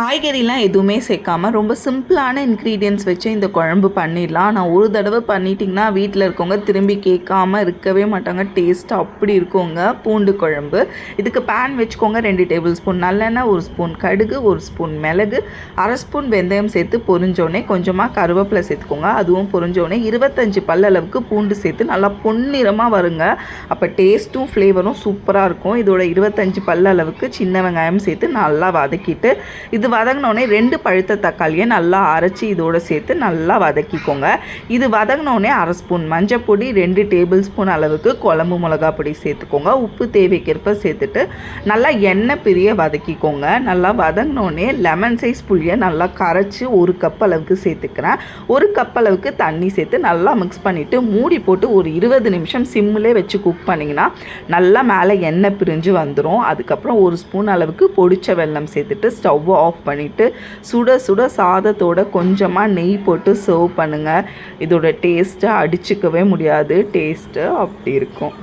காய்கறிலாம் எதுவுமே சேர்க்காம ரொம்ப சிம்பிளான இன்க்ரீடியன்ட்ஸ் வச்சு இந்த குழம்பு பண்ணிடலாம். நான் ஒரு தடவை பண்ணிட்டிங்கன்னா வீட்டில் இருக்கவங்க திரும்பி கேட்காம இருக்கவே மாட்டாங்க. டேஸ்ட் அப்படி இருக்குங்க பூண்டு குழம்பு. இதுக்கு பேன் வச்சுக்கோங்க. 2 டேபிள் ஸ்பூன் நல்லெண்ணெய், 1 ஸ்பூன் கடுகு, 1 ஸ்பூன் மிளகு, 1/2 ஸ்பூன் வெந்தயம் சேர்த்து பொரிஞ்சோடனே கொஞ்சமாக கருவேப்பிலை சேர்த்துக்கோங்க. அதுவும் பொரிஞ்சோடனே 25 பல்லளவுக்கு பூண்டு சேர்த்து நல்லா பொன்னிறமாக வருங்க. அப்போ டேஸ்ட்டும் ஃப்ளேவரும் சூப்பராக இருக்கும். இதோட 25 பல்லளவுக்கு சின்ன வெங்காயம் சேர்த்து நல்லா வதக்கிட்டு இது வதங்கினோடனே 2 பழுத்த தக்காளியை நல்லா அரைச்சி இதோடு சேர்த்து நல்லா வதக்கிக்கோங்க. இது வதங்கினோடனே 1/2 ஸ்பூன் மஞ்சப்பொடி, 2 டேபிள் ஸ்பூன் அளவுக்கு குழம்பு மிளகா பொடி சேர்த்துக்கோங்க. உப்பு தேவைக்கேற்ப சேர்த்துட்டு நல்லா எண்ணெய் பிரிய வதக்கிக்கோங்க. நல்லா வதங்கினோடனே லெமன் சைஸ் புளியை நல்லா கரைச்சி 1 கப் அளவுக்கு சேர்த்துக்கிறேன். 1 கப் அளவுக்கு தண்ணி சேர்த்து நல்லா மிக்ஸ் பண்ணிவிட்டு மூடி போட்டு ஒரு 20 நிமிஷம் சிம்மிலே வச்சு குக் பண்ணிங்கன்னா நல்லா மேலே எண்ணெய் பிரிஞ்சு வந்துடும். அதுக்கப்புறம் 1 ஸ்பூன் அளவுக்கு பொடிச்ச வெல்லம் சேர்த்துட்டு ஸ்டவ் ஆஃப் பண்ணிவிட்டு சுட சுட சாதத்தோட கொஞ்சமாக நெய் போட்டு சர்வ் பண்ணுங்கள். இதோட டேஸ்ட்டை அடிச்சுக்கவே முடியாது. டேஸ்ட்டு அப்படி இருக்கும்.